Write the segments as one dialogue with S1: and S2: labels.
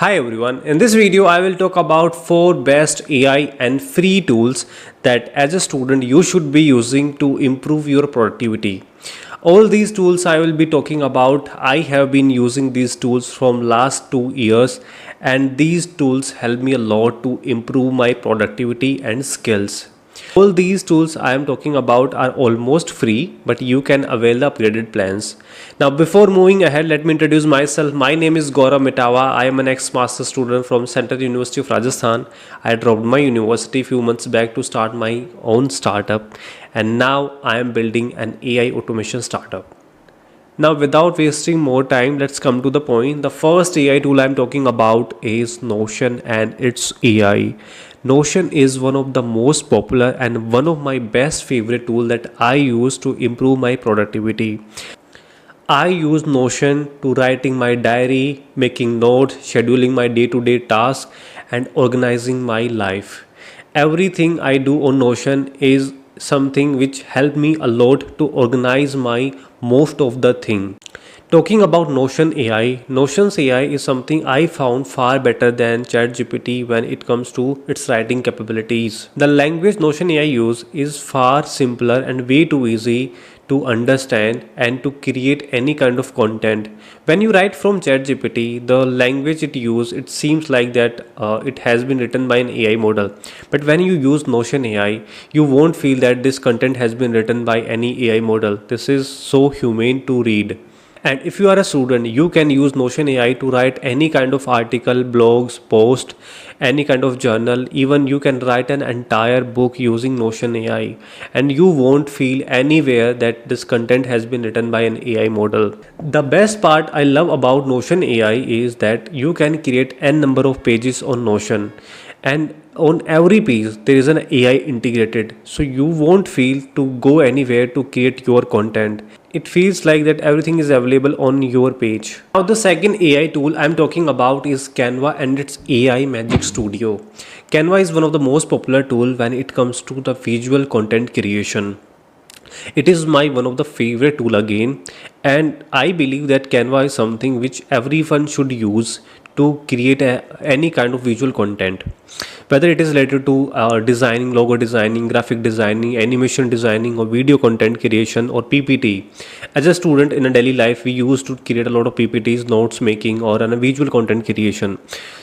S1: Hi everyone, in this video I will talk about 4 best AI and free tools that as a student you should be using to improve your productivity. All these tools I will be talking about, I have been using these tools from last 2 years and these tools help me a lot to improve my productivity and skills. All these tools I am talking about are almost free, but you can avail the upgraded plans. Now, before moving ahead, let me introduce myself. My name is Gaurav Mitawa. I am an ex-master student from Central University of Rajasthan. I dropped my university few months back to start my own startup, and now I am building an AI automation startup. Now, without wasting more time, let's come to the point. The first AI tool I'm talking about is Notion and its AI. Notion is one of the most popular and one of my best favorite tool that I use to improve my productivity. I use Notion to writing my diary, making notes, scheduling my day-to-day tasks and organizing my life. Everything I do on Notion is something which help me a lot to organize my most of the thing. Talking about Notion AI, Notion's AI is something I found far better than ChatGPT when it comes to its writing capabilities. The language Notion AI use is far simpler and way too easy to understand and to create any kind of content. When you write from ChatGPT, the language it uses, it seems like that it has been written by an AI model. But when you use Notion AI, you won't feel that this content has been written by any AI model. This is so humane to read. And if you are a student, you can use Notion AI to write any kind of article, blogs, post, any kind of journal. Even you can write an entire book using Notion AI, and you won't feel anywhere that this content has been written by an AI model. The best part I love about Notion AI is that you can create n number of pages on Notion, and on every page there is an AI integrated, so you won't feel to go anywhere to create your content. It feels like that everything is available on your page. Now the second AI tool I'm talking about is Canva and its AI Magic Studio. Canva is one of the most popular tool when it comes to the visual content creation. It is my one of the favorite tool again, and I believe that Canva is something which everyone should use to create any kind of visual content, whether it is related to designing, logo designing, graphic designing, animation designing, or video content creation, or PPT. As a student in a daily life, we used to create a lot of PPTs, notes making, or a visual content creation.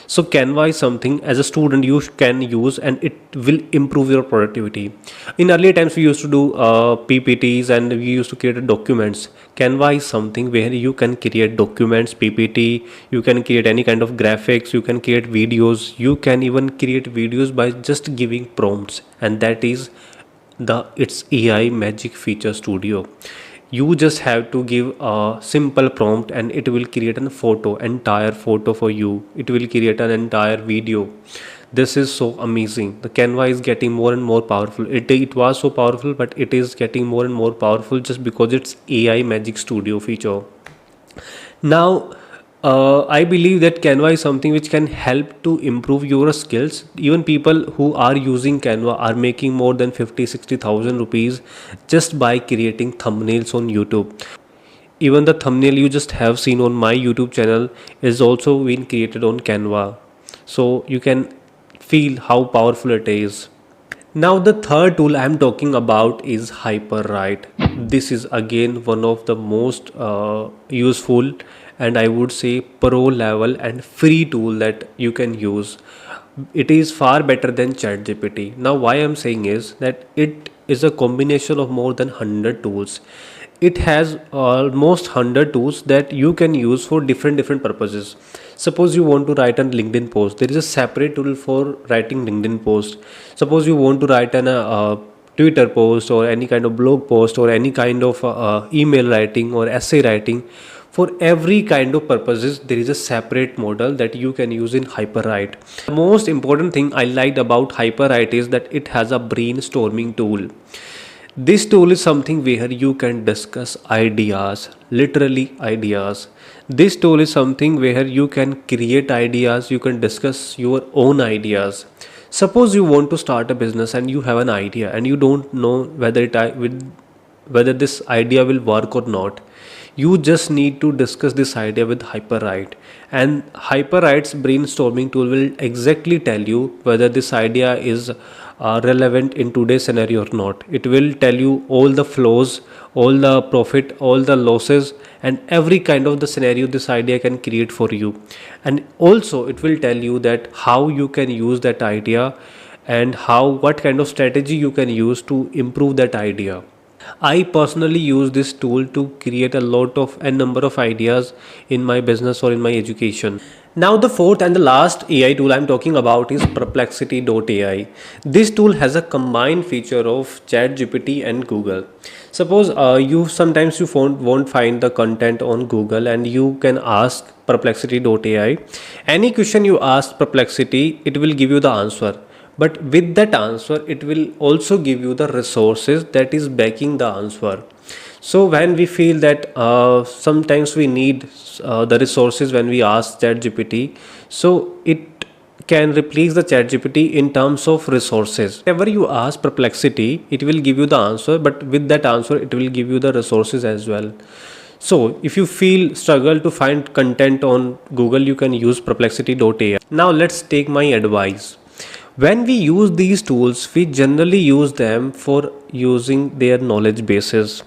S1: So Canva is something as a student you can use, and it will improve your productivity. In earlier times, we used to do PPTs and we used to create documents. Canva is something where you can create documents, PPT, you can create any kind of graphics, you can create videos, you can even create videos by just giving prompts, and that is the its AI Magic Feature Studio. You just have to give a simple prompt and it will create a photo, entire photo for you. It will create an entire video. This is so amazing. The Canva is getting more and more powerful. It was so powerful, but it is getting more and more powerful just because it's AI Magic Studio feature. Now, I believe that Canva is something which can help to improve your skills. Even people who are using Canva are making more than 50-60,000 rupees just by creating thumbnails on YouTube. Even the thumbnail you just have seen on my YouTube channel is also been created on Canva. So you can feel how powerful it is. Now the third tool I'm talking about is Hyperwrite. This is again one of the most useful and I would say pro level and free tool that you can use. It is far better than ChatGPT. Now why I'm saying is that it is a combination of more than 100 tools. It has almost 100 tools that you can use for different purposes. Suppose you want to write a LinkedIn post, there is a separate tool for writing LinkedIn post. Suppose you want to write an Twitter post or any kind of blog post or any kind of email writing or essay writing. For every kind of purposes, there is a separate model that you can use in Hyperwrite. The most important thing I liked about Hyperwrite is that it has a brainstorming tool. This tool is something where you can discuss ideas, literally ideas. This tool is something where you can create ideas, you can discuss your own ideas. Suppose you want to start a business and you have an idea and you don't know whether this idea will work or not. You just need to discuss this idea with Hyperwrite, and Hyperwrite's brainstorming tool will exactly tell you whether this idea is relevant in today's scenario or not. It will tell you all the flows, all the profit, all the losses, and every kind of the scenario this idea can create for you. And also it will tell you that how you can use that idea, and how what kind of strategy you can use to improve that idea. I personally use this tool to create a number of ideas in my business or in my education. Now the fourth and the last AI tool I'm talking about is Perplexity.ai. This tool has a combined feature of ChatGPT and Google. Suppose you sometimes you won't find the content on Google, and you can ask Perplexity.ai. Any question you ask Perplexity, it will give you the answer, but with that answer it will also give you the resources that is backing the answer. So when we feel that sometimes we need the resources when we ask ChatGPT, so it can replace the ChatGPT in terms of resources. Whenever you ask Perplexity, it will give you the answer, but with that answer it will give you the resources as well. So if you feel struggle to find content on Google, you can use Perplexity.ai. Now let's take my advice. When we use these tools, we generally use them for using their knowledge bases.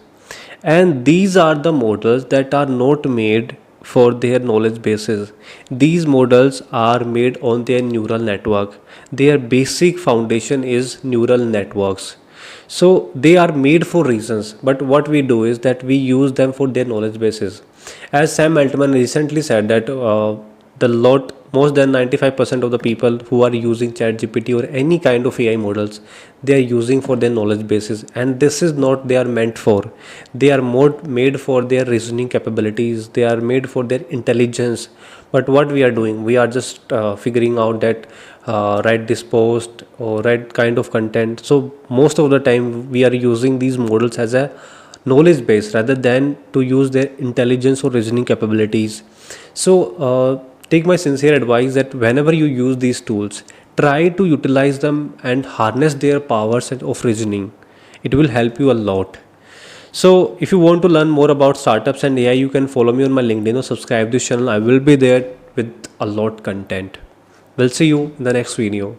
S1: And these are the models that are not made for their knowledge bases. These models are made on their neural network. Their basic foundation is neural networks. So they are made for reasons, but what we do is that we use them for their knowledge bases. As Sam Altman recently said that the lot more than 95% of the people who are using ChatGPT or any kind of AI models, they are using for their knowledge bases, and this is not they are meant for. They are more made for their reasoning capabilities. They are made for their intelligence. But what we are doing, we are just figuring out that write this post or write kind of content. So most of the time we are using these models as a knowledge base rather than to use their intelligence or reasoning capabilities. So take my sincere advice that whenever you use these tools, try to utilize them and harness their powers of reasoning. It will help you a lot. So if you want to learn more about startups and AI, you can follow me on my LinkedIn or subscribe this channel. I will be there with a lot content. We'll see you in the next video.